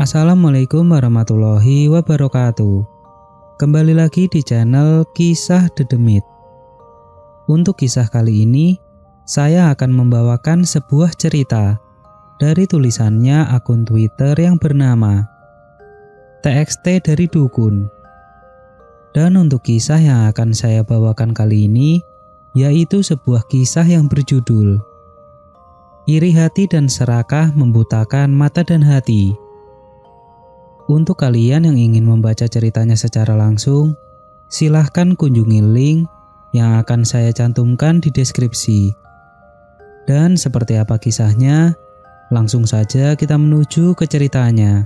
Assalamualaikum warahmatullahi wabarakatuh. Kembali lagi di channel Kisah Dedemit. Untuk kisah kali ini, saya akan membawakan sebuah cerita dari tulisannya akun Twitter yang bernama TXT dari Dukun. Dan untuk kisah yang akan saya bawakan kali ini, yaitu sebuah kisah yang berjudul Iri Hati dan Serakah Membutakan Mata dan Hati. Untuk kalian yang ingin membaca ceritanya secara langsung, silahkan kunjungi link yang akan saya cantumkan di deskripsi. Dan seperti apa kisahnya, langsung saja kita menuju ke ceritanya.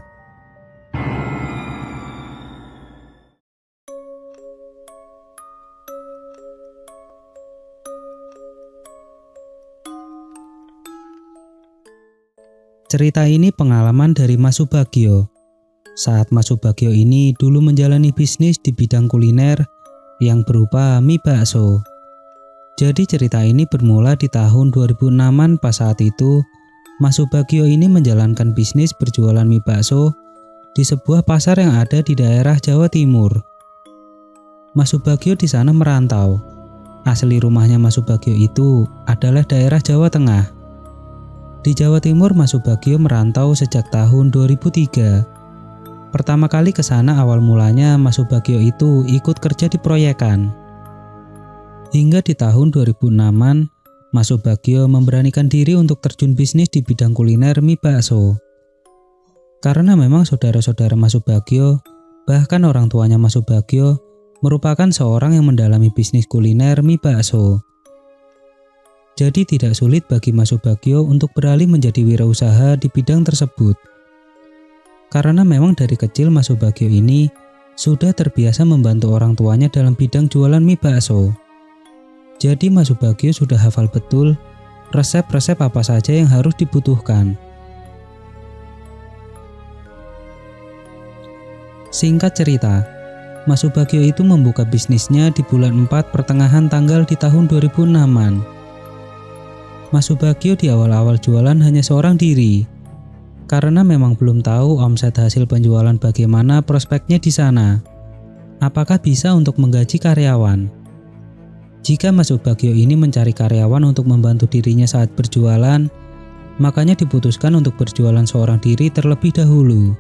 Cerita ini pengalaman dari Mas Subagio. Saat Mas Subagio ini dulu menjalani bisnis di bidang kuliner yang berupa mie bakso. Jadi cerita ini bermula di tahun 2006-an. Pas saat itu, Mas Subagio ini menjalankan bisnis berjualan mie bakso di sebuah pasar yang ada di daerah Jawa Timur. Mas Subagio di sana merantau. Asli rumahnya Mas Subagio itu adalah daerah Jawa Tengah. Di Jawa Timur, Mas Subagio merantau sejak tahun 2003. Pertama kali ke sana awal mulanya Mas Subagio itu ikut kerja di proyekan. Hingga di tahun 2006-an, Mas Subagio memberanikan diri untuk terjun bisnis di bidang kuliner mie bakso. Karena memang saudara-saudara Mas Subagio, bahkan orang tuanya Mas Subagio, merupakan seorang yang mendalami bisnis kuliner mie bakso. Jadi tidak sulit bagi Mas Subagio untuk beralih menjadi wirausaha di bidang tersebut. Karena memang dari kecil Mas Subagio ini sudah terbiasa membantu orang tuanya dalam bidang jualan mie bakso. Jadi Mas Subagio sudah hafal betul resep-resep apa saja yang harus dibutuhkan. Singkat cerita, Mas Subagio itu membuka bisnisnya di bulan 4 pertengahan tanggal di tahun 2006-an. Mas Subagio di awal-awal jualan hanya seorang diri, karena memang belum tahu omset hasil penjualan bagaimana prospeknya di sana. Apakah bisa untuk menggaji karyawan? Jika Mas Subagio ini mencari karyawan untuk membantu dirinya saat berjualan, makanya diputuskan untuk berjualan seorang diri terlebih dahulu.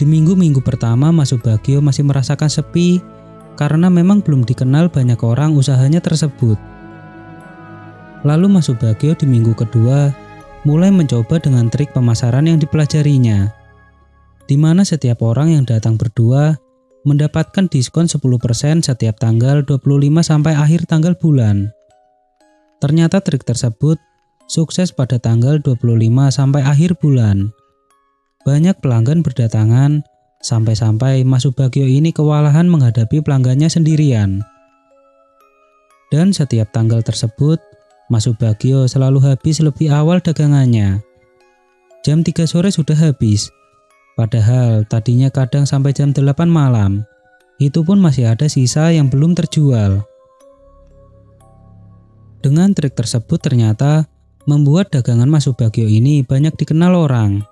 Di minggu-minggu pertama Mas Subagio masih merasakan sepi, karena memang belum dikenal banyak orang usahanya tersebut. Lalu Mas Subagio di minggu kedua mulai mencoba dengan trik pemasaran yang dipelajarinya, di mana setiap orang yang datang berdua mendapatkan diskon 10% setiap tanggal 25 sampai akhir tanggal bulan. Ternyata trik tersebut sukses pada tanggal 25 sampai akhir bulan. Banyak pelanggan berdatangan, sampai-sampai Mas Subagio ini kewalahan menghadapi pelanggannya sendirian. Dan setiap tanggal tersebut, Mas Subagio selalu habis lebih awal dagangannya. Jam 3 sore sudah habis, padahal tadinya kadang sampai jam 8 malam. Itu pun masih ada sisa yang belum terjual. Dengan trik tersebut ternyata membuat dagangan Mas Subagio ini banyak dikenal orang.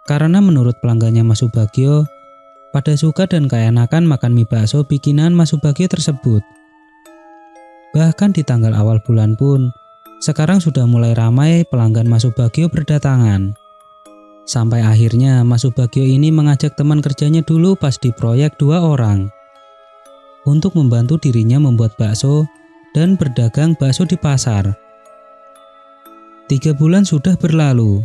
Karena menurut pelanggannya Mas Subagio, pada suka dan keenakan makan mie bakso bikinan Mas Subagio tersebut. Bahkan di tanggal awal bulan pun, sekarang sudah mulai ramai pelanggan Mas Subagio berdatangan. Sampai akhirnya Mas Subagio ini mengajak teman kerjanya dulu pas di proyek 2 orang untuk membantu dirinya membuat bakso dan berdagang bakso di pasar. 3 bulan sudah berlalu.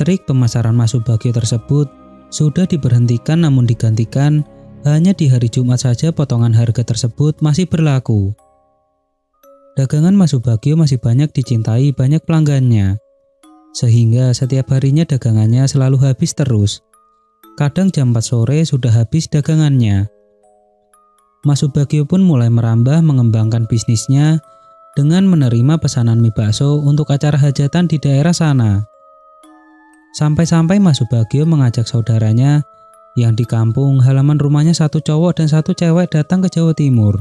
Trik pemasaran Mas Subagio tersebut sudah diberhentikan, namun digantikan hanya di hari Jumat saja potongan harga tersebut masih berlaku. Dagangan Mas Subagio masih banyak dicintai banyak pelanggannya, sehingga setiap harinya dagangannya selalu habis terus. Kadang jam 4 sore sudah habis dagangannya. Mas Subagio pun mulai merambah mengembangkan bisnisnya dengan menerima pesanan mie bakso untuk acara hajatan di daerah sana. Sampai-sampai Mas Subagio mengajak saudaranya yang di kampung halaman rumahnya, 1 cowok dan 1 cewek, datang ke Jawa Timur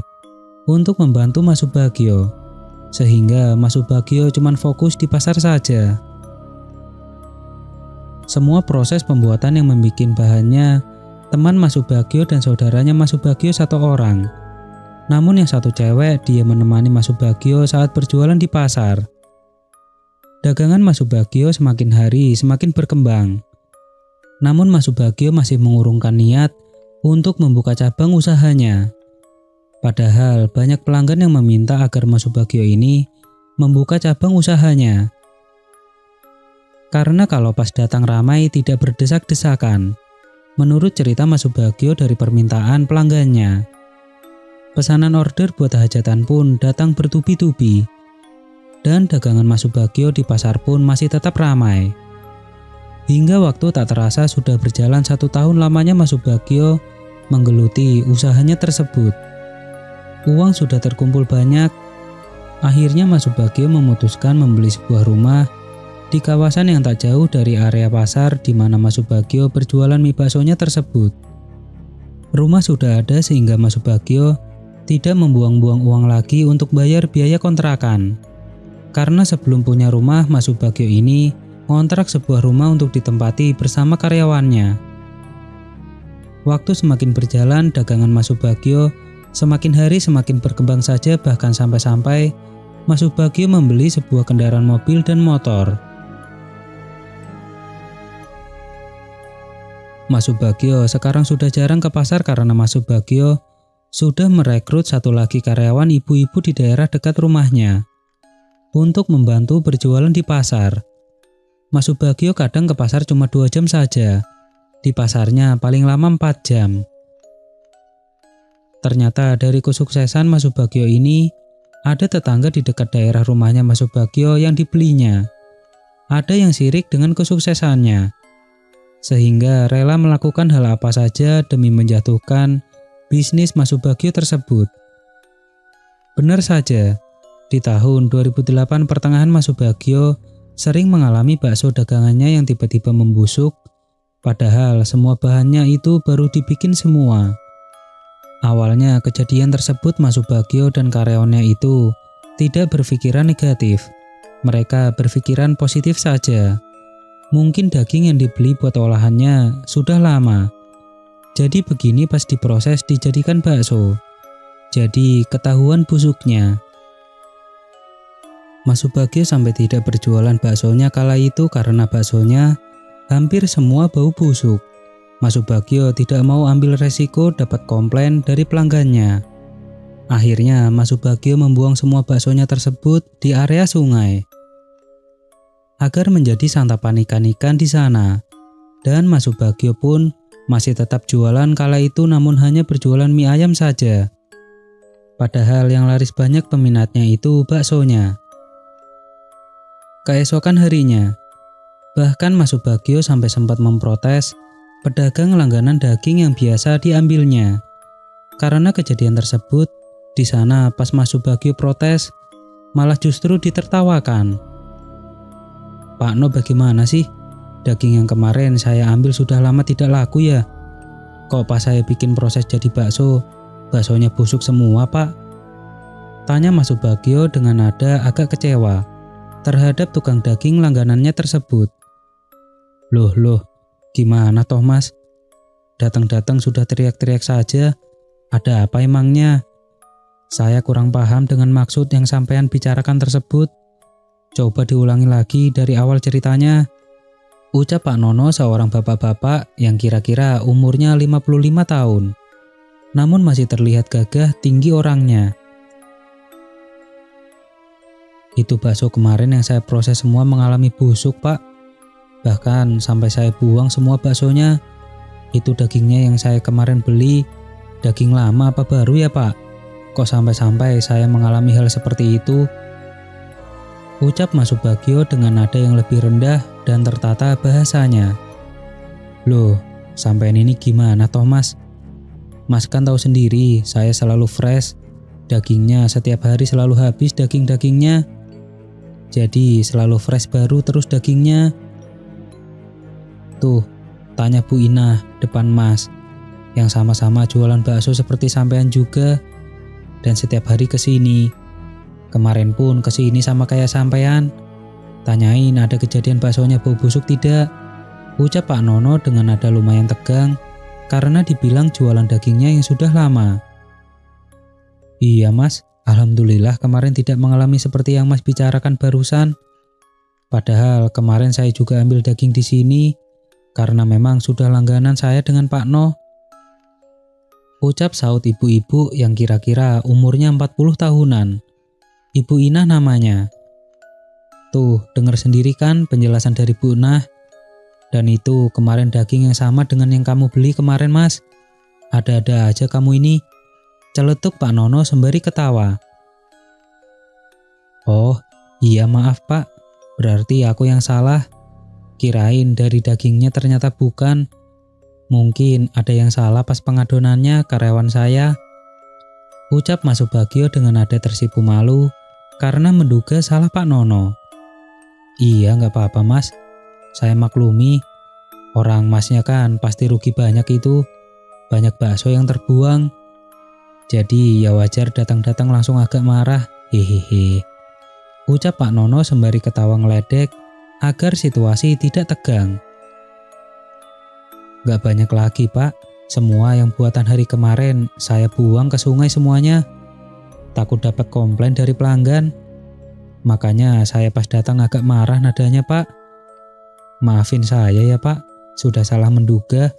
untuk membantu Mas Subagio. Sehingga Mas Subagio cuma fokus di pasar saja. Semua proses pembuatan yang membuat bahannya teman Mas Subagio dan saudaranya Mas Subagio satu orang. Namun yang satu cewek dia menemani Mas Subagio saat berjualan di pasar. Dagangan Mas Subagio semakin hari semakin berkembang. Namun Mas Subagio masih mengurungkan niat untuk membuka cabang usahanya. Padahal banyak pelanggan yang meminta agar Mas Subagio ini membuka cabang usahanya. Karena kalau pas datang ramai tidak berdesak-desakan. Menurut cerita Mas Subagio dari permintaan pelanggannya. Pesanan order buat hajatan pun datang bertubi-tubi. Dan dagangan Mas Subagio di pasar pun masih tetap ramai. Hingga waktu tak terasa sudah berjalan 1 tahun lamanya Mas Subagio menggeluti usahanya tersebut. Uang sudah terkumpul banyak. Akhirnya Mas Subagio memutuskan membeli sebuah rumah di kawasan yang tak jauh dari area pasar di mana Mas Subagio berjualan mie baksonya tersebut. Rumah sudah ada sehingga Mas Subagio tidak membuang-buang uang lagi untuk bayar biaya kontrakan. Karena sebelum punya rumah, Mas Subagio ini ngontrak sebuah rumah untuk ditempati bersama karyawannya. Waktu semakin berjalan, dagangan Mas Subagio semakin hari semakin berkembang saja, bahkan sampai-sampai Mas Subagio membeli sebuah kendaraan mobil dan motor. Mas Subagio sekarang sudah jarang ke pasar karena Mas Subagio sudah merekrut satu lagi karyawan ibu-ibu di daerah dekat rumahnya untuk membantu berjualan di pasar. Mas Subagio kadang ke pasar cuma 2 jam saja. Di pasarnya paling lama 4 jam. Ternyata dari kesuksesan Mas Subagio ini, ada tetangga di dekat daerah rumahnya Mas Subagio yang dibelinya. Ada yang sirik dengan kesuksesannya. Sehingga rela melakukan hal apa saja demi menjatuhkan bisnis Mas Subagio tersebut. Benar saja, di tahun 2008 pertengahan Mas Subagio sering mengalami bakso dagangannya yang tiba-tiba membusuk, padahal semua bahannya itu baru dibikin semua. Awalnya kejadian tersebut Mas Subagio dan karyawannya itu tidak berpikiran negatif. Mereka berpikiran positif saja. Mungkin daging yang dibeli buat olahannya sudah lama. Jadi begini pas diproses dijadikan bakso. Jadi ketahuan busuknya. Mas Subagio sampai tidak berjualan baksonya kala itu karena baksonya hampir semua bau busuk. Mas Subagio tidak mau ambil resiko dapat komplain dari pelanggannya. Akhirnya Mas Subagio membuang semua baksonya tersebut di area sungai agar menjadi santapan ikan-ikan di sana. Dan Mas Subagio pun masih tetap jualan kala itu, namun hanya berjualan mie ayam saja. Padahal yang laris banyak peminatnya itu baksonya. Keesokan harinya, bahkan Mas Subagio sampai sempat memprotes pedagang langganan daging yang biasa diambilnya. Karena kejadian tersebut, di sana pas Mas Subagio protes, malah justru ditertawakan. "Pak No, bagaimana sih? Daging yang kemarin saya ambil sudah lama tidak laku ya? Kok pas saya bikin proses jadi bakso, baksonya busuk semua, Pak?" Tanya Mas Subagio dengan nada agak kecewa terhadap tukang daging langganannya tersebut. Loh, gimana toh Mas? Datang-datang sudah teriak-teriak saja. Ada apa emangnya? Saya kurang paham dengan maksud yang sampean bicarakan tersebut. Coba diulangi lagi dari awal ceritanya, ucap Pak Nono, seorang bapak-bapak yang kira-kira umurnya 55 tahun. Namun masih terlihat gagah tinggi orangnya. Itu bakso kemarin yang saya proses semua mengalami busuk, Pak. Bahkan sampai saya buang semua baksonya. Itu dagingnya yang saya kemarin beli, daging lama apa baru ya, Pak? Kok sampai-sampai saya mengalami hal seperti itu? Ucap Mas Subagio dengan nada yang lebih rendah dan tertata bahasanya. Loh, sampean ini gimana toh Mas? Mas kan tahu sendiri, saya selalu fresh. Dagingnya setiap hari selalu habis daging-dagingnya. Jadi selalu fresh baru terus dagingnya. Tuh, tanya Bu Inah depan Mas, yang sama-sama jualan bakso seperti sampean juga. Dan setiap hari kesini. Kemarin pun kesini sama kayak sampean. Tanyain ada kejadian baksonya bau busuk tidak. ucap Pak Nono dengan nada lumayan tegang karena dibilang jualan dagingnya yang sudah lama. Iya Mas, alhamdulillah kemarin tidak mengalami seperti yang Mas bicarakan barusan. Padahal kemarin saya juga ambil daging di sini karena memang sudah langganan saya dengan Pak No. Ucap saut ibu-ibu yang kira-kira umurnya 40 tahunan. Ibu Inah namanya. Tuh, dengar sendiri kan penjelasan dari Bu Nah. Dan itu kemarin daging yang sama dengan yang kamu beli kemarin Mas. Ada-ada aja kamu ini. Celetuk Pak Nono sembari ketawa. Oh, iya maaf Pak. Berarti aku yang salah. Kirain dari dagingnya ternyata bukan. Mungkin ada yang salah pas pengadonannya karyawan saya. Ucap Mas Subagio dengan nada tersipu malu karena menduga salah Pak Nono. Iya nggak apa-apa Mas. Saya maklumi. Orang Masnya kan pasti rugi banyak itu. Banyak bakso yang terbuang. Jadi ya wajar datang-datang langsung agak marah. Hehehe. Ucap Pak Nono sembari ketawa ngeledek agar situasi tidak tegang. Gak banyak lagi Pak. Semua yang buatan hari kemarin saya buang ke sungai semuanya. Takut dapat komplain dari pelanggan. Makanya saya pas datang agak marah nadanya Pak. Maafin saya ya Pak, sudah salah menduga.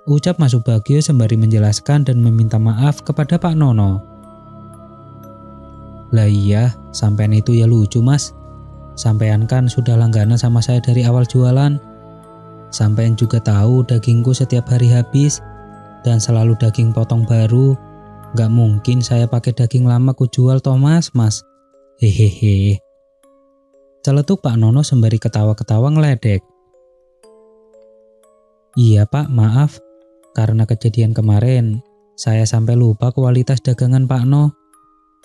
Ucap Mas Subagio sembari menjelaskan dan meminta maaf kepada Pak Nono. Lah iya, sampean itu ya lucu Mas. Sampean kan sudah langganan sama saya dari awal jualan. Sampean juga tahu dagingku setiap hari habis dan selalu daging potong baru. Gak mungkin saya pakai daging lama ku jual toh Mas. Hehehe. Celetuk Pak Nono sembari ketawa-ketawa ngeledek. Iya Pak, maaf. Karena kejadian kemarin, saya sampai lupa kualitas dagangan Pak No.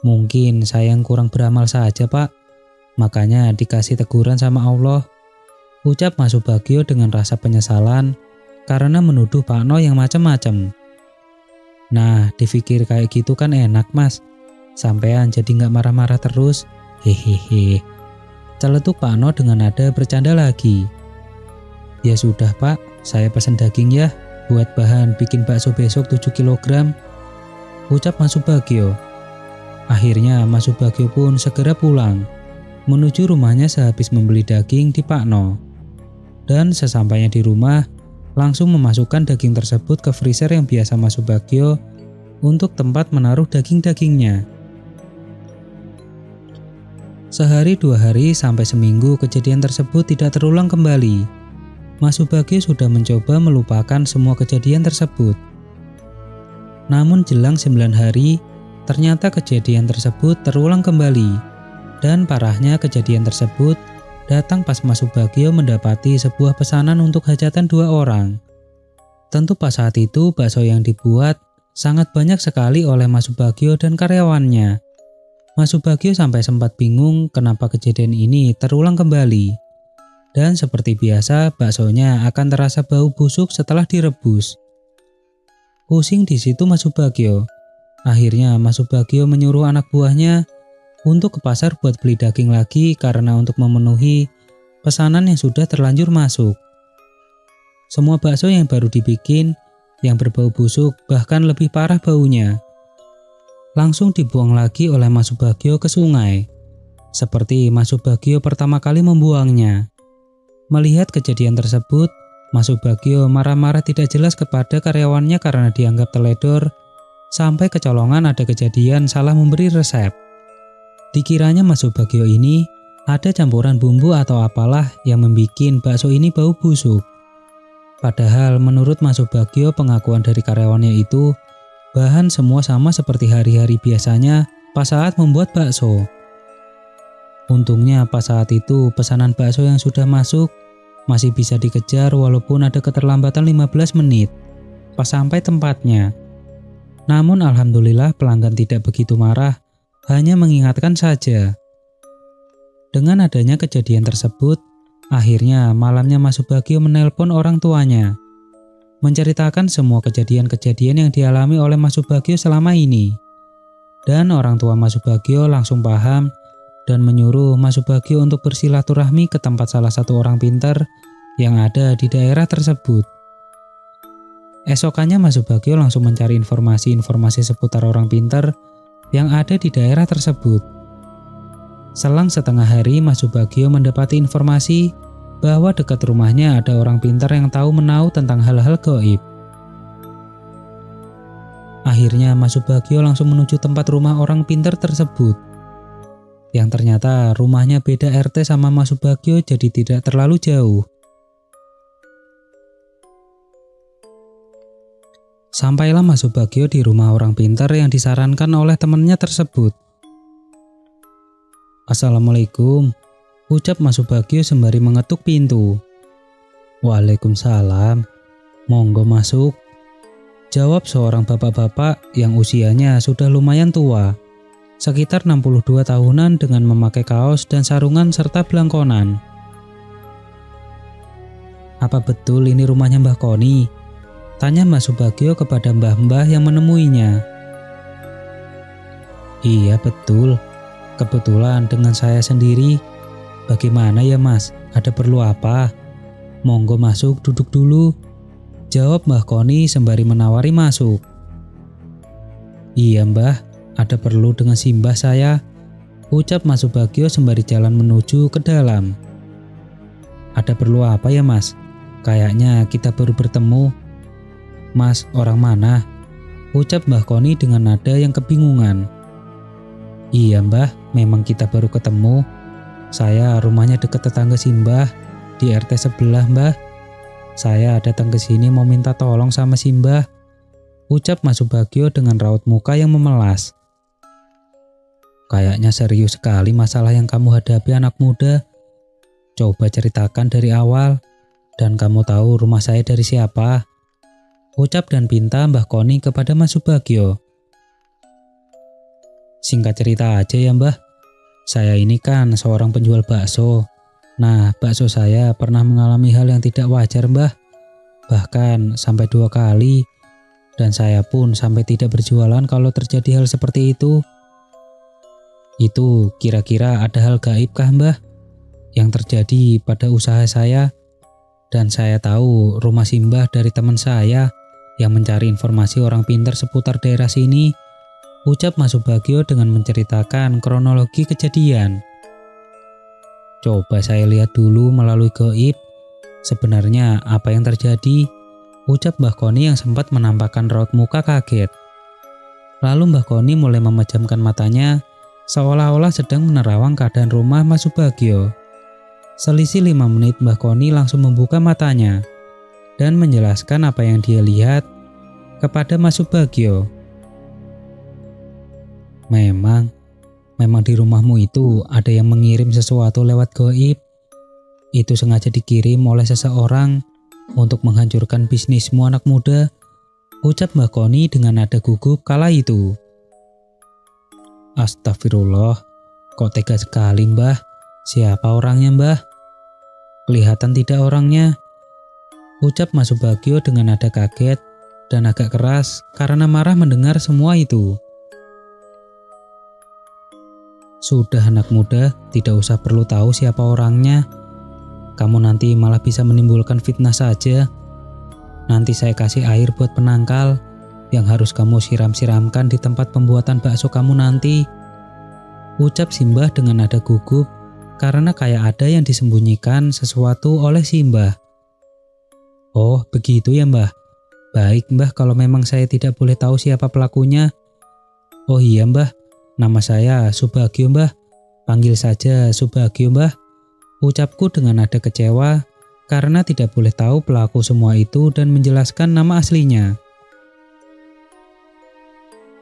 Mungkin saya yang kurang beramal saja Pak. Makanya dikasih teguran sama Allah. Ucap Mas Subagio dengan rasa penyesalan karena menuduh Pak No yang macam-macam. Nah, dipikir kayak gitu kan enak Mas. Sampean jadi nggak marah-marah terus. Hehehe. Celetuk Pak No dengan nada bercanda lagi. Ya sudah Pak, saya pesan daging ya, buat bahan bikin bakso besok 7 kg. Ucap Mas Subagio. Akhirnya Mas Subagio pun segera pulang, menuju rumahnya sehabis membeli daging di Pak No. Dan sesampainya di rumah, langsung memasukkan daging tersebut ke freezer yang biasa Mas Subagio untuk tempat menaruh daging-dagingnya. Sehari 2 hari sampai seminggu kejadian tersebut tidak terulang kembali. Mas Subagio sudah mencoba melupakan semua kejadian tersebut. Namun jelang 9 hari, ternyata kejadian tersebut terulang kembali. Dan parahnya kejadian tersebut datang pas Mas Subagio mendapati sebuah pesanan untuk hajatan 2 orang. Tentu pas saat itu bakso yang dibuat sangat banyak sekali oleh Mas Subagio dan karyawannya. Mas Subagio sampai sempat bingung kenapa kejadian ini terulang kembali. Dan seperti biasa, baksonya akan terasa bau busuk setelah direbus. Pusing di situ Mas Subagio. Akhirnya Mas Subagio menyuruh anak buahnya untuk ke pasar buat beli daging lagi karena untuk memenuhi pesanan yang sudah terlanjur masuk. Semua bakso yang baru dibikin, yang berbau busuk bahkan lebih parah baunya, langsung dibuang lagi oleh Mas Subagio ke sungai, seperti Mas Subagio pertama kali membuangnya. Melihat kejadian tersebut, Mas Subagio marah-marah tidak jelas kepada karyawannya karena dianggap teledor, sampai kecolongan ada kejadian salah memberi resep. Dikiranya Mas Subagio ini ada campuran bumbu atau apalah yang membuat bakso ini bau busuk. Padahal menurut Mas Subagio pengakuan dari karyawannya itu, bahan semua sama seperti hari-hari biasanya pas saat membuat bakso. Untungnya pas saat itu pesanan bakso yang sudah masuk masih bisa dikejar walaupun ada keterlambatan 15 menit pas sampai tempatnya. Namun alhamdulillah pelanggan tidak begitu marah, hanya mengingatkan saja. Dengan adanya kejadian tersebut, akhirnya malamnya Mas Subagio menelpon orang tuanya, menceritakan semua kejadian-kejadian yang dialami oleh Mas Subagio selama ini. Dan orang tua Mas Subagio langsung paham dan menyuruh Mas Subagio untuk bersilaturahmi ke tempat salah satu orang pintar yang ada di daerah tersebut. Esokannya Mas Subagio langsung mencari informasi-informasi seputar orang pintar yang ada di daerah tersebut. Selang setengah hari Mas Subagio mendapati informasi bahwa dekat rumahnya ada orang pintar yang tahu menahu tentang hal-hal gaib. Akhirnya Mas Subagio langsung menuju tempat rumah orang pintar tersebut. Yang ternyata rumahnya beda RT sama Mas Subagio, jadi tidak terlalu jauh. Sampailah Mas Subagio di rumah orang pintar yang disarankan oleh temannya tersebut. "Assalamualaikum," ucap Mas Subagio sembari mengetuk pintu. "Waalaikumsalam, monggo masuk," jawab seorang bapak-bapak yang usianya sudah lumayan tua, sekitar 62 tahunan dengan memakai kaos dan sarungan serta belangkonan. "Apa betul ini rumahnya Mbah Koni?" tanya Mas Subagio kepada mbah-mbah yang menemuinya. "Iya betul, kebetulan dengan saya sendiri. Bagaimana ya Mas, ada perlu apa? Monggo masuk, duduk dulu," jawab Mbah Koni sembari menawari masuk. "Iya Mbah, ada perlu dengan simbah saya," ucap Mas Subagio sembari jalan menuju ke dalam. "Ada perlu apa ya Mas? Kayaknya kita baru bertemu." "Mas, orang mana?" ucap Mbah Koni dengan nada yang kebingungan. "Iya Mbah, memang kita baru ketemu. Saya rumahnya dekat tetangga Simbah di RT sebelah Mbah. Saya datang ke sini mau minta tolong sama Simbah," ucap Mas Subagio dengan raut muka yang memelas. "Kayaknya serius sekali masalah yang kamu hadapi anak muda. Coba ceritakan dari awal, dan kamu tahu rumah saya dari siapa?" ucap dan pinta Mbah Koni kepada Mas Subagio. "Singkat cerita aja ya Mbah, saya ini kan seorang penjual bakso. Nah, bakso saya pernah mengalami hal yang tidak wajar Mbah, bahkan sampai 2 kali, dan saya pun sampai tidak berjualan kalau terjadi hal seperti itu. Itu kira-kira ada hal gaib kah Mbah yang terjadi pada usaha saya? Dan saya tahu rumah Simbah dari teman saya yang mencari informasi orang pintar seputar daerah sini," ucap Mas Subagio dengan menceritakan kronologi kejadian. "Coba saya lihat dulu melalui gaib, sebenarnya apa yang terjadi?" ucap Mbah Koni yang sempat menampakkan raut muka kaget. Lalu Mbah Koni mulai memejamkan matanya seolah-olah sedang menerawang keadaan rumah Mas Subagio. Selisih 5 menit Mbah Koni langsung membuka matanya dan menjelaskan apa yang dia lihat kepada Mas Subagio. Memang di rumahmu itu ada yang mengirim sesuatu lewat gaib. Itu sengaja dikirim oleh seseorang untuk menghancurkan bisnismu anak muda," ucap Mbah Koni dengan nada gugup kala itu. "Astagfirullah, kok tega sekali Mbah? Siapa orangnya Mbah?" "Kelihatan tidak orangnya," ucap Mas Subagio dengan nada kaget dan agak keras karena marah mendengar semua itu. "Sudah anak muda, tidak usah perlu tahu siapa orangnya. Kamu nanti malah bisa menimbulkan fitnah saja. Nanti saya kasih air buat penangkal yang harus kamu siram-siramkan di tempat pembuatan bakso kamu nanti," ucap Simbah dengan nada gugup karena kayak ada yang disembunyikan sesuatu oleh Simbah. "Oh, begitu ya Mbah. Baik Mbah, kalau memang saya tidak boleh tahu siapa pelakunya." "Oh iya Mbah, nama saya Subagio Mbah. Panggil saja Subagio Mbah," ucapku dengan nada kecewa karena tidak boleh tahu pelaku semua itu dan menjelaskan nama aslinya.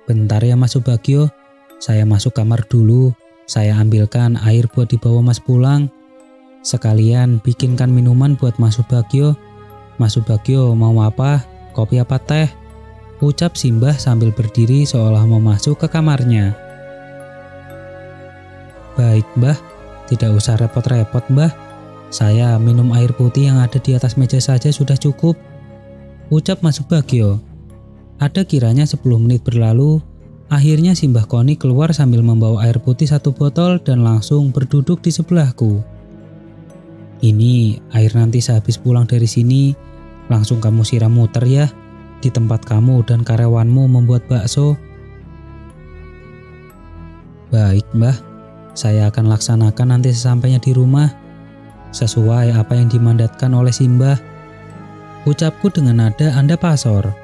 "Bentar ya Mas Subagio, saya masuk kamar dulu. Saya ambilkan air buat dibawa Mas pulang. Sekalian bikinkan minuman buat Mas Subagio. Mas Subagio mau apa? Kopi apa teh?" ucap Simbah sambil berdiri seolah mau masuk ke kamarnya. "Baik Mbah, tidak usah repot-repot Mbah. Saya minum air putih yang ada di atas meja saja sudah cukup," ucap Mas Subagio. Ada kiranya 10 menit berlalu, akhirnya Simbah Koni keluar sambil membawa air putih 1 botol dan langsung berduduk di sebelahku. Ini air nanti sehabis pulang dari sini langsung kamu siram muter ya di tempat kamu dan karyawanmu membuat bakso. Baik Mbah, saya akan laksanakan nanti sesampainya di rumah, sesuai apa yang dimandatkan oleh si Mbah, ucapku dengan nada anda pasor.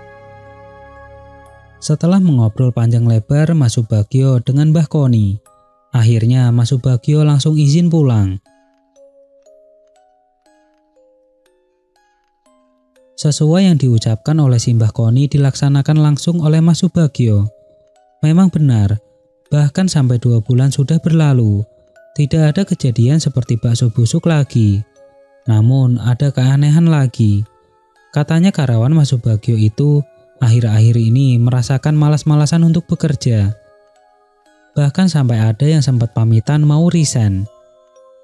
Setelah mengobrol panjang lebar Mas Subagio dengan Mbah Koni, akhirnya Mas Subagio langsung izin pulang. Sesuai yang diucapkan oleh si Mbah Koni dilaksanakan langsung oleh Mas Subagio. Memang benar, bahkan sampai 2 bulan sudah berlalu, tidak ada kejadian seperti bakso busuk lagi. Namun ada keanehan lagi. Katanya karyawan Mas Subagio itu akhir-akhir ini merasakan malas-malasan untuk bekerja. Bahkan sampai ada yang sempat pamitan mau resign,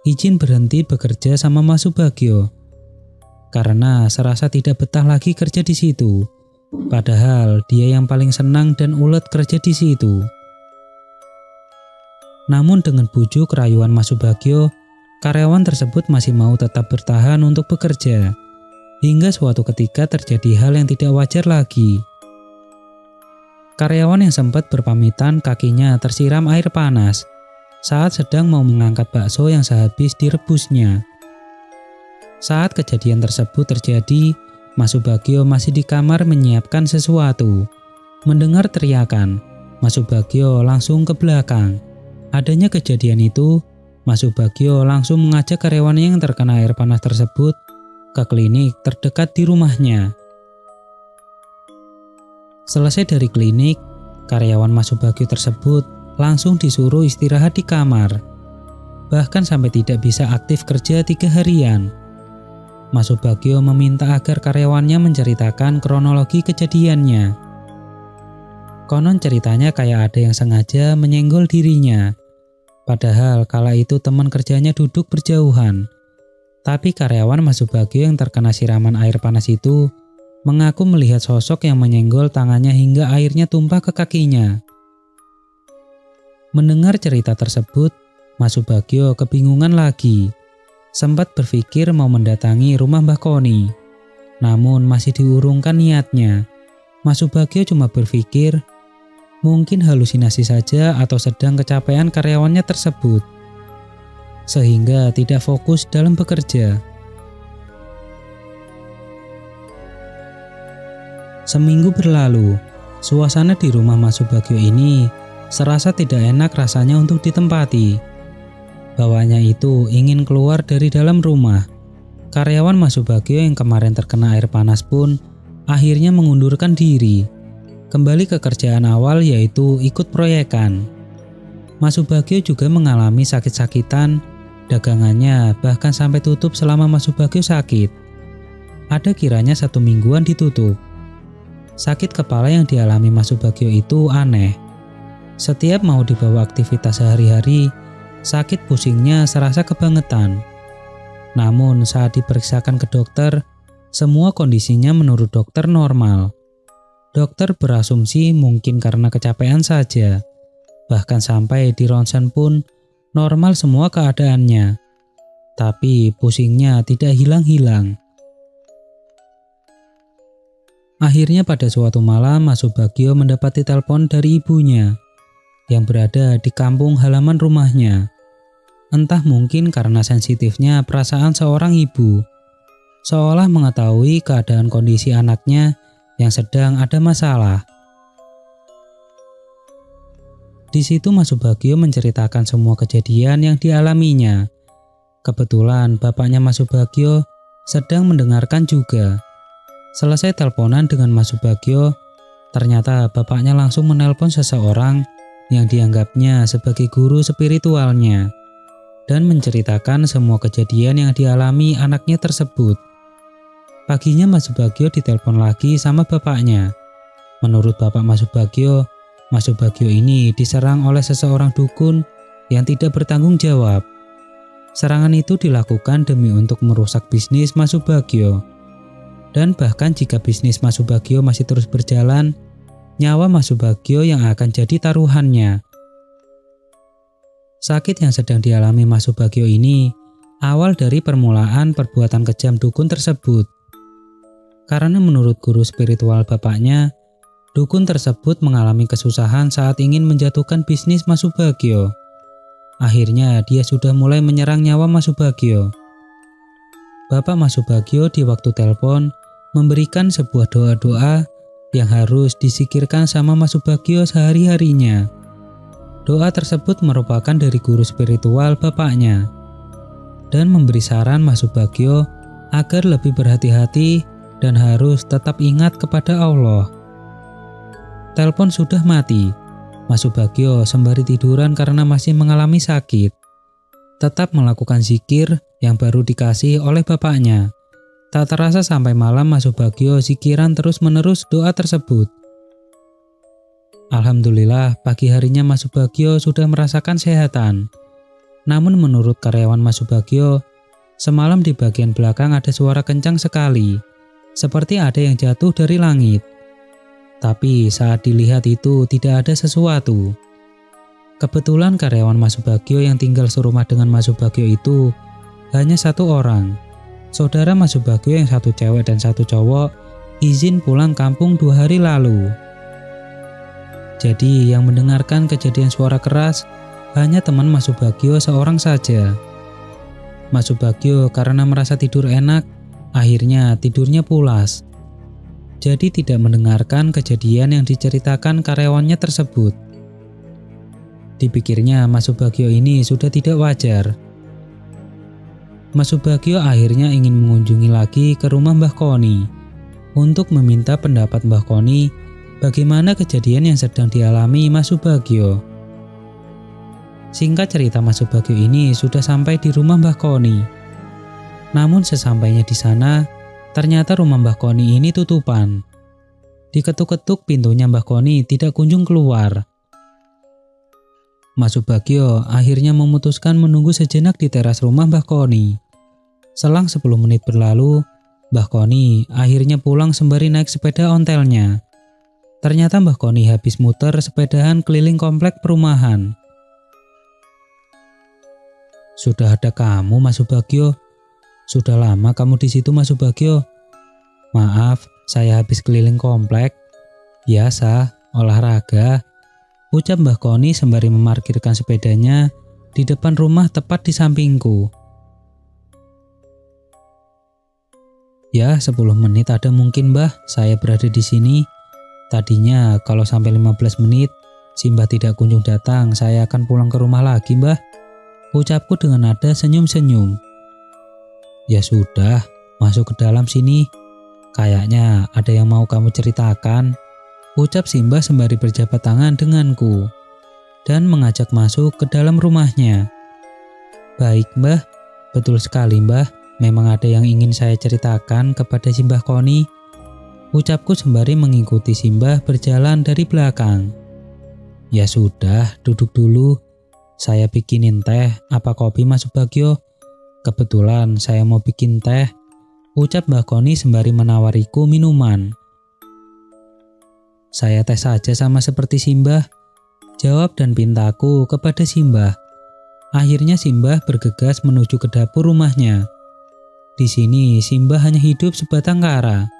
izin berhenti bekerja sama Mas Subagio. Karena serasa tidak betah lagi kerja di situ. Padahal dia yang paling senang dan ulet kerja di situ. Namun dengan bujuk rayuan Mas Subagio, karyawan tersebut masih mau tetap bertahan untuk bekerja. Hingga suatu ketika terjadi hal yang tidak wajar lagi. Karyawan yang sempat berpamitan kakinya tersiram air panas saat sedang mau mengangkat bakso yang sehabis direbusnya. Saat kejadian tersebut terjadi, Mas Subagio masih di kamar menyiapkan sesuatu. Mendengar teriakan, Mas Subagio langsung ke belakang. Adanya kejadian itu, Mas Subagio langsung mengajak karyawan yang terkena air panas tersebut ke klinik terdekat di rumahnya. Selesai dari klinik, karyawan Mas Subagio tersebut langsung disuruh istirahat di kamar. Bahkan sampai tidak bisa aktif kerja 3 harian. Mas Subagio meminta agar karyawannya menceritakan kronologi kejadiannya. Konon ceritanya kayak ada yang sengaja menyenggol dirinya. Padahal kala itu teman kerjanya duduk berjauhan. Tapi karyawan Mas Subagio yang terkena siraman air panas itu mengaku melihat sosok yang menyenggol tangannya hingga airnya tumpah ke kakinya. Mendengar cerita tersebut, Mas Subagio kebingungan lagi. Sempat berpikir mau mendatangi rumah Mbah Koni. Namun masih diurungkan niatnya. Mas Subagio cuma berpikir, mungkin halusinasi saja atau sedang kecapean karyawannya tersebut. Sehingga tidak fokus dalam bekerja. Seminggu berlalu, suasana di rumah Mas Subagio ini serasa tidak enak rasanya untuk ditempati. Bawahnya itu ingin keluar dari dalam rumah. Karyawan Mas Subagio yang kemarin terkena air panas pun akhirnya mengundurkan diri. Kembali ke kerjaan awal yaitu ikut proyekan. Mas Subagio juga mengalami sakit-sakitan, dagangannya bahkan sampai tutup selama Mas Subagio sakit. Ada kiranya 1 mingguan ditutup. Sakit kepala yang dialami Mas Subagio itu aneh. Setiap mau dibawa aktivitas sehari-hari, sakit pusingnya serasa kebangetan. Namun saat diperiksakan ke dokter, semua kondisinya menurut dokter normal. Dokter berasumsi mungkin karena kecapean saja. Bahkan sampai di ronsen pun normal semua keadaannya. Tapi pusingnya tidak hilang-hilang. Akhirnya pada suatu malam Mas Subagio mendapati telepon dari ibunya yang berada di kampung halaman rumahnya. Entah mungkin karena sensitifnya perasaan seorang ibu, seolah mengetahui keadaan kondisi anaknya yang sedang ada masalah. Di situ Mas Subagio menceritakan semua kejadian yang dialaminya. Kebetulan bapaknya Mas Subagio sedang mendengarkan juga. Selesai teleponan dengan Mas Subagio, ternyata bapaknya langsung menelpon seseorang yang dianggapnya sebagai guru spiritualnya dan menceritakan semua kejadian yang dialami anaknya tersebut. Paginya Mas Subagio ditelepon lagi sama bapaknya. Menurut bapak Mas Subagio ini diserang oleh seseorang dukun yang tidak bertanggung jawab. Serangan itu dilakukan demi untuk merusak bisnis Mas Subagio. Dan bahkan jika bisnis Mas Subagio masih terus berjalan, nyawa Mas Subagio yang akan jadi taruhannya. Sakit yang sedang dialami Mas Subagio ini awal dari permulaan perbuatan kejam dukun tersebut. Karena menurut guru spiritual bapaknya, dukun tersebut mengalami kesusahan saat ingin menjatuhkan bisnis Mas Subagio. Akhirnya dia sudah mulai menyerang nyawa Mas Subagio. Bapak Mas Subagio di waktu telepon memberikan sebuah doa-doa yang harus disikirkan sama Mas Subagio sehari-harinya. Doa tersebut merupakan dari guru spiritual bapaknya dan memberi saran Mas Subagio agar lebih berhati-hati dan harus tetap ingat kepada Allah. Telepon sudah mati. Mas Subagio sembari tiduran karena masih mengalami sakit. Tetap melakukan zikir yang baru dikasih oleh bapaknya. Tak terasa sampai malam Mas Subagio zikiran terus-menerus doa tersebut. Alhamdulillah pagi harinya Mas Subagio sudah merasakan sehatan. Namun menurut karyawan Mas Subagio, semalam di bagian belakang ada suara kencang sekali, seperti ada yang jatuh dari langit. Tapi saat dilihat itu tidak ada sesuatu. Kebetulan karyawan Mas Subagio yang tinggal serumah dengan Mas Subagio itu hanya satu orang. Saudara Mas Subagio yang satu cewek dan satu cowok izin pulang kampung 2 hari lalu. Jadi yang mendengarkan kejadian suara keras hanya teman Mas Subagio seorang saja. Mas Subagio karena merasa tidur enak, akhirnya tidurnya pulas. Jadi tidak mendengarkan kejadian yang diceritakan karyawannya tersebut. Dipikirnya Mas Subagio ini sudah tidak wajar. Mas Subagio akhirnya ingin mengunjungi lagi ke rumah Mbah Koni untuk meminta pendapat Mbah Koni bagaimana kejadian yang sedang dialami Mas Subagio. Singkat cerita, Mas Subagio ini sudah sampai di rumah Mbah Koni. Namun sesampainya di sana, ternyata rumah Mbah Koni ini tutupan. Diketuk-ketuk pintunya Mbah Koni tidak kunjung keluar. Mas Subagio akhirnya memutuskan menunggu sejenak di teras rumah Mbah Koni. Selang 10 menit berlalu, Mbah Koni akhirnya pulang sembari naik sepeda ontelnya. Ternyata Mbah Koni habis muter sepedahan keliling komplek perumahan. Sudah ada kamu Mas Subagio? Sudah lama kamu di situ Mas Subagio? Maaf, saya habis keliling komplek. Biasa, olahraga. Ucap Mbah Koni sembari memarkirkan sepedanya di depan rumah tepat di sampingku. Ya, 10 menit ada mungkin Mbah, saya berada di sini. Tadinya kalau sampai 15 menit, si Mbah tidak kunjung datang, saya akan pulang ke rumah lagi Mbah. Ucapku dengan nada senyum-senyum. Ya sudah, masuk ke dalam sini. Kayaknya ada yang mau kamu ceritakan. Ucap si Mbah sembari berjabat tangan denganku dan mengajak masuk ke dalam rumahnya. Baik Mbah, betul sekali Mbah, memang ada yang ingin saya ceritakan kepada si Mbah Koni. Ucapku sembari mengikuti si Mbah berjalan dari belakang. Ya sudah, duduk dulu. Saya bikinin teh, apa kopi Mas Subagio? Kebetulan saya mau bikin teh. Ucap Mbah Koni sembari menawariku minuman. Saya teh saja sama seperti si Mbah, jawab dan pintaku kepada si Mbah. Akhirnya si Mbah bergegas menuju ke dapur rumahnya. Di sini si Mbah hanya hidup sebatang kara.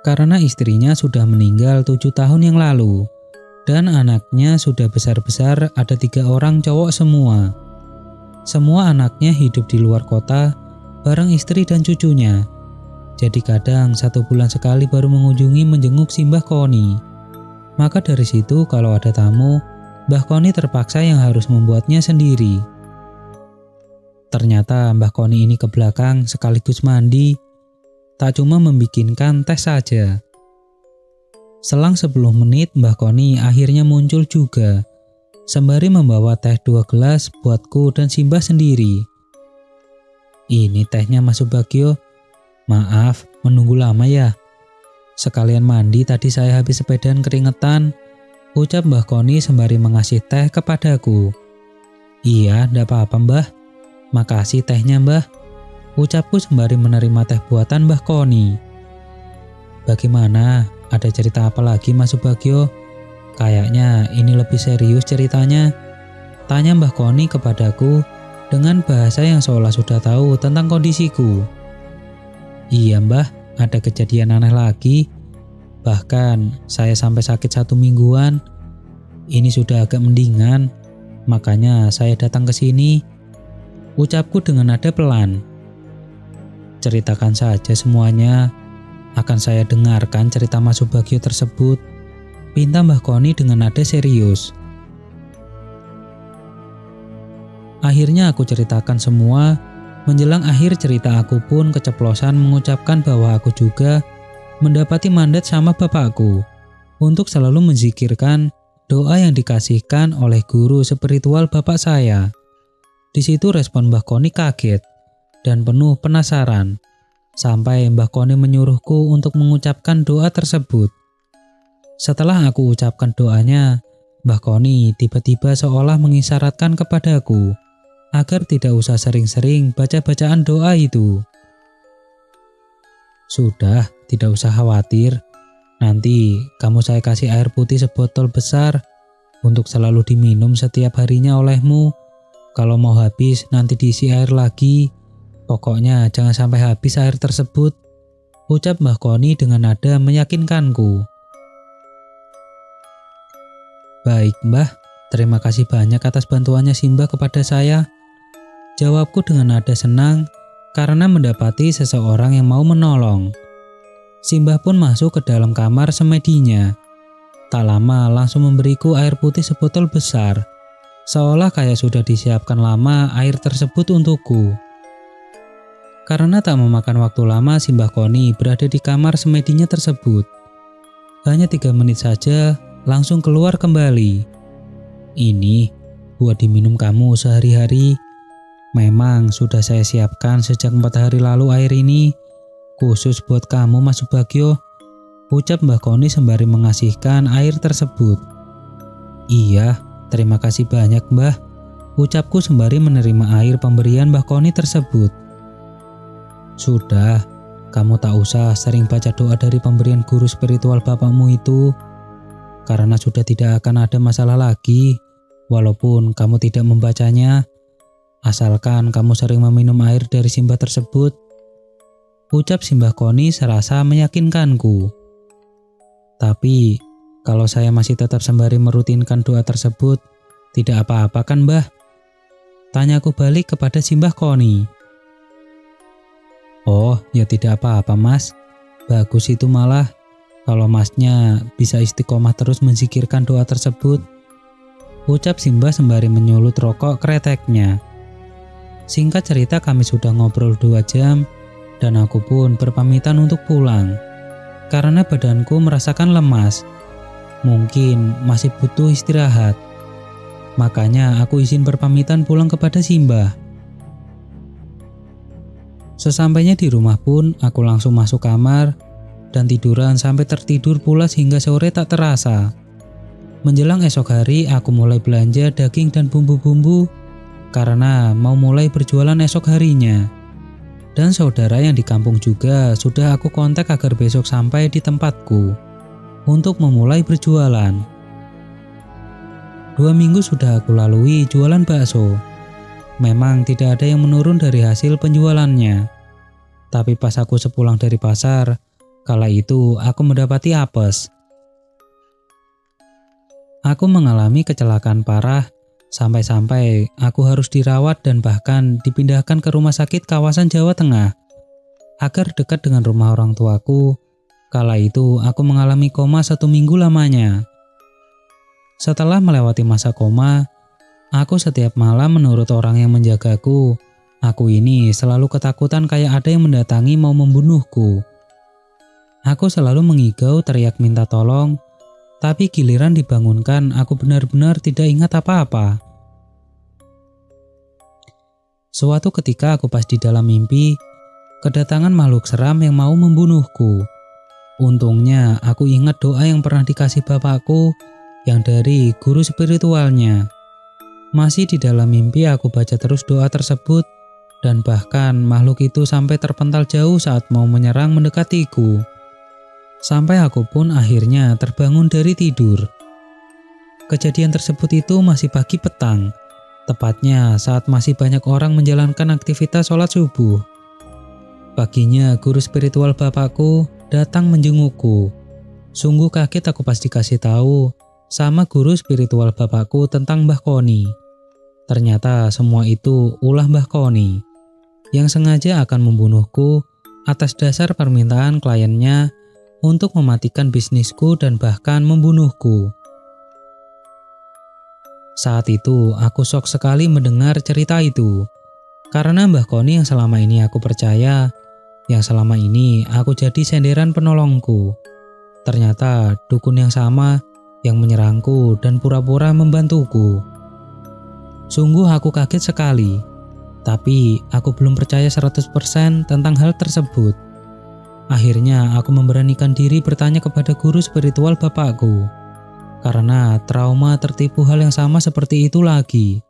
Karena istrinya sudah meninggal 7 tahun yang lalu dan anaknya sudah besar-besar, ada 3 orang cowok semua. Semua anaknya hidup di luar kota bareng istri dan cucunya. Jadi kadang 1 bulan sekali baru mengunjungi menjenguk si Mbah Koni. Maka dari situ kalau ada tamu, Mbah Koni terpaksa yang harus membuatnya sendiri. Ternyata Mbah Koni ini ke belakang sekaligus mandi. Tak cuma membikinkan teh saja. Selang 10 menit Mbah Koni akhirnya muncul juga, sembari membawa teh 2 gelas buatku dan si Mbah sendiri. Ini tehnya Mas Subagio. Maaf, menunggu lama ya. Sekalian mandi tadi saya habis sepedaan keringetan. Ucap Mbah Koni sembari mengasih teh kepadaku. Iya, ndak apa-apa Mbah. Makasih tehnya Mbah. Ucapku sembari menerima teh buatan Mbah Koni. Bagaimana? Ada cerita apa lagi Mas Subagio? Kayaknya ini lebih serius ceritanya. Tanya Mbah Koni kepadaku dengan bahasa yang seolah sudah tahu tentang kondisiku. Iya mbah, ada kejadian aneh lagi. Bahkan saya sampai sakit 1 mingguan. Ini sudah agak mendingan, makanya saya datang ke sini. Ucapku dengan nada pelan. Ceritakan saja semuanya, akan saya dengarkan cerita Mas Subagio tersebut, pinta Mbah Koni dengan nada serius. Akhirnya aku ceritakan semua. Menjelang akhir cerita aku pun keceplosan mengucapkan bahwa aku juga mendapati mandat sama bapakku untuk selalu menzikirkan doa yang dikasihkan oleh guru spiritual bapak saya. Di situ respon Mbah Koni kaget dan penuh penasaran, sampai Mbah Koni menyuruhku untuk mengucapkan doa tersebut. Setelah aku ucapkan doanya, Mbah Koni tiba-tiba seolah mengisyaratkan kepadaku agar tidak usah sering-sering baca-bacaan doa itu. Sudah, tidak usah khawatir. Nanti kamu saya kasih air putih sebotol besar untuk selalu diminum setiap harinya olehmu. Kalau mau habis nanti diisi air lagi. Pokoknya jangan sampai habis air tersebut, ucap Mbah Koni dengan nada meyakinkanku. Baik Mbah, terima kasih banyak atas bantuannya Simbah kepada saya. Jawabku dengan nada senang karena mendapati seseorang yang mau menolong. Simbah pun masuk ke dalam kamar semedinya. Tak lama langsung memberiku air putih sebotol besar, seolah kayak sudah disiapkan lama air tersebut untukku. Karena tak memakan waktu lama, Simbah Koni berada di kamar semedinya tersebut. Hanya 3 menit saja langsung keluar kembali. Ini buat diminum kamu sehari-hari. Memang sudah saya siapkan sejak 4 hari lalu air ini, khusus buat kamu Mas Subagio, ucap Mbah Koni sembari mengasihkan air tersebut. Iya, terima kasih banyak Mbah, ucapku sembari menerima air pemberian Mbah Koni tersebut. Sudah, kamu tak usah sering baca doa dari pemberian guru spiritual bapakmu itu, karena sudah tidak akan ada masalah lagi, walaupun kamu tidak membacanya. Asalkan kamu sering meminum air dari Simbah tersebut, ucap Simbah Koni serasa meyakinkanku. Tapi, kalau saya masih tetap sembari merutinkan doa tersebut, tidak apa-apa kan Mbah? Tanyaku balik kepada Simbah Koni. Oh, ya tidak apa-apa Mas. Bagus itu malah, kalau Masnya bisa istiqomah terus menzikirkan doa tersebut, ucap Simbah sembari menyulut rokok kreteknya. Singkat cerita kami sudah ngobrol 2 jam dan aku pun berpamitan untuk pulang. Karena badanku merasakan lemas. Mungkin masih butuh istirahat. Makanya aku izin berpamitan pulang kepada Simbah. Sesampainya di rumah pun aku langsung masuk kamar dan tiduran sampai tertidur pulas hingga sore tak terasa. Menjelang esok hari aku mulai belanja daging dan bumbu-bumbu karena mau mulai berjualan esok harinya. Dan saudara yang di kampung juga sudah aku kontak agar besok sampai di tempatku untuk memulai berjualan. 2 minggu sudah aku lalui jualan bakso. Memang tidak ada yang menurun dari hasil penjualannya. Tapi pas aku sepulang dari pasar, kala itu aku mendapati apes. Aku mengalami kecelakaan parah. Sampai-sampai aku harus dirawat dan bahkan dipindahkan ke rumah sakit kawasan Jawa Tengah agar dekat dengan rumah orang tuaku. Kala itu aku mengalami koma 1 minggu lamanya. Setelah melewati masa koma, aku setiap malam menurut orang yang menjagaku, aku ini selalu ketakutan kayak ada yang mendatangi mau membunuhku. Aku selalu mengigau teriak minta tolong. Tapi giliran dibangunkan, aku benar-benar tidak ingat apa-apa. Suatu ketika aku pas di dalam mimpi, kedatangan makhluk seram yang mau membunuhku. Untungnya aku ingat doa yang pernah dikasih bapakku yang dari guru spiritualnya. Masih di dalam mimpi aku baca terus doa tersebut dan bahkan makhluk itu sampai terpental jauh saat mau menyerang mendekatiku. Sampai aku pun akhirnya terbangun dari tidur. Kejadian tersebut itu masih pagi petang. Tepatnya saat masih banyak orang menjalankan aktivitas sholat subuh. Paginya guru spiritual bapakku datang menjengukku. Sungguh kaget aku pas dikasih tahu sama guru spiritual bapakku tentang Mbah Koni. Ternyata semua itu ulah Mbah Koni yang sengaja akan membunuhku atas dasar permintaan kliennya untuk mematikan bisnisku dan bahkan membunuhku. Saat itu aku shock sekali mendengar cerita itu, karena Mbah Koni yang selama ini aku percaya, yang selama ini aku jadi senderan penolongku, ternyata dukun yang sama yang menyerangku dan pura-pura membantuku. Sungguh aku kaget sekali, tapi aku belum percaya 100% tentang hal tersebut. Akhirnya aku memberanikan diri bertanya kepada guru spiritual bapakku, karena trauma tertipu hal yang sama seperti itu lagi.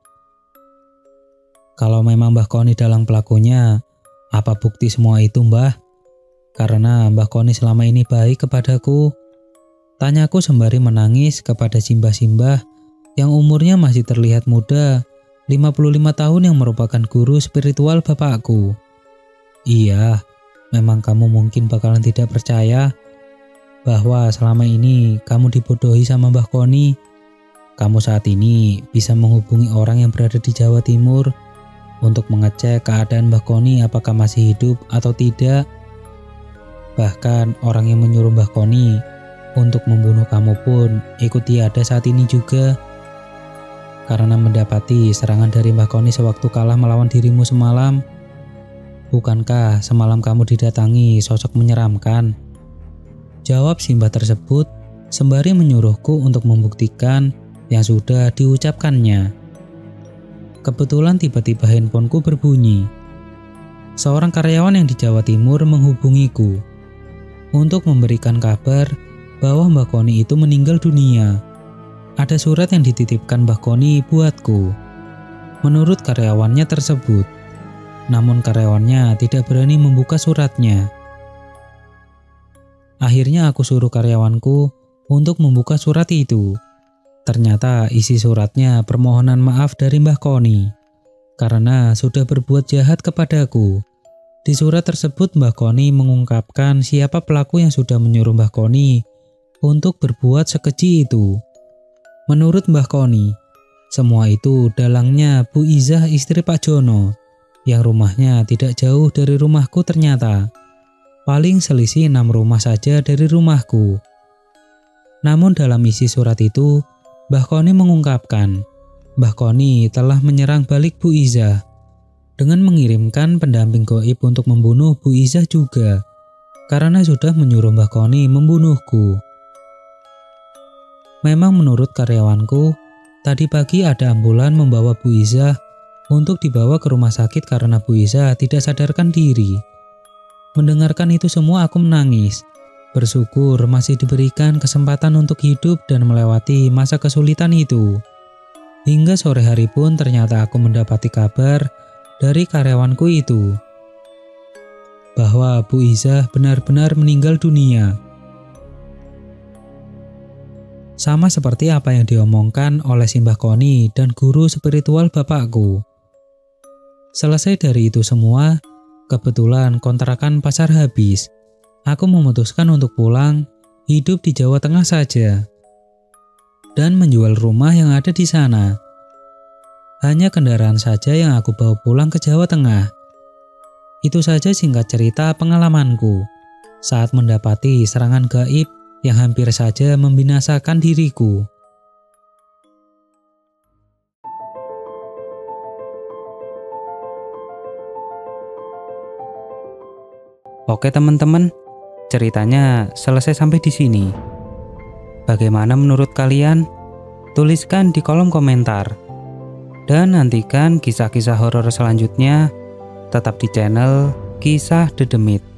Kalau memang Mbah Koni dalang pelakunya, apa bukti semua itu, Mbah? Karena Mbah Koni selama ini baik kepadaku. Tanyaku sembari menangis kepada simbah-simbah yang umurnya masih terlihat muda, 55 tahun yang merupakan guru spiritual bapakku. Iya, memang kamu mungkin bakalan tidak percaya bahwa selama ini kamu dibodohi sama Mbah Koni. Kamu saat ini bisa menghubungi orang yang berada di Jawa Timur untuk mengecek keadaan Mbah Koni apakah masih hidup atau tidak. Bahkan orang yang menyuruh Mbah Koni untuk membunuh kamu pun ikut tiada saat ini juga. Karena mendapati serangan dari Mbah Koni sewaktu kalah melawan dirimu semalam. Bukankah semalam kamu didatangi sosok menyeramkan? Jawab simbah tersebut sembari menyuruhku untuk membuktikan yang sudah diucapkannya. Kebetulan tiba-tiba handphoneku berbunyi. Seorang karyawan yang di Jawa Timur menghubungiku untuk memberikan kabar bahwa Mbah Koni itu meninggal dunia. Ada surat yang dititipkan Mbah Koni buatku, menurut karyawannya tersebut. Namun karyawannya tidak berani membuka suratnya. Akhirnya aku suruh karyawanku untuk membuka surat itu. Ternyata isi suratnya permohonan maaf dari Mbah Koni karena sudah berbuat jahat kepadaku. Di surat tersebut Mbah Koni mengungkapkan siapa pelaku yang sudah menyuruh Mbah Koni untuk berbuat sekeji itu. Menurut Mbah Koni, semua itu dalangnya Bu Izah istri Pak Jono yang rumahnya tidak jauh dari rumahku ternyata. Paling selisih 6 rumah saja dari rumahku. Namun dalam isi surat itu, Mbah Koni mengungkapkan, Mbah Koni telah menyerang balik Bu Izah dengan mengirimkan pendamping gaib untuk membunuh Bu Izah juga, karena sudah menyuruh Mbah Koni membunuhku. Memang menurut karyawanku, tadi pagi ada ambulan membawa Bu Izah untuk dibawa ke rumah sakit karena Bu Izah tidak sadarkan diri. Mendengarkan itu semua aku menangis. Bersyukur masih diberikan kesempatan untuk hidup dan melewati masa kesulitan itu. Hingga sore hari pun ternyata aku mendapati kabar dari karyawanku itu bahwa Bu Izah benar-benar meninggal dunia. Sama seperti apa yang diomongkan oleh Mbah Koni dan guru spiritual bapakku. Selesai dari itu semua, kebetulan kontrakan pasar habis. Aku memutuskan untuk pulang, hidup di Jawa Tengah saja, dan menjual rumah yang ada di sana. Hanya kendaraan saja yang aku bawa pulang ke Jawa Tengah. Itu saja singkat cerita pengalamanku saat mendapati serangan gaib yang hampir saja membinasakan diriku. Oke teman-teman, ceritanya selesai sampai di sini. Bagaimana menurut kalian? Tuliskan di kolom komentar. Dan nantikan kisah-kisah horor selanjutnya tetap di channel Kisah Dedemit.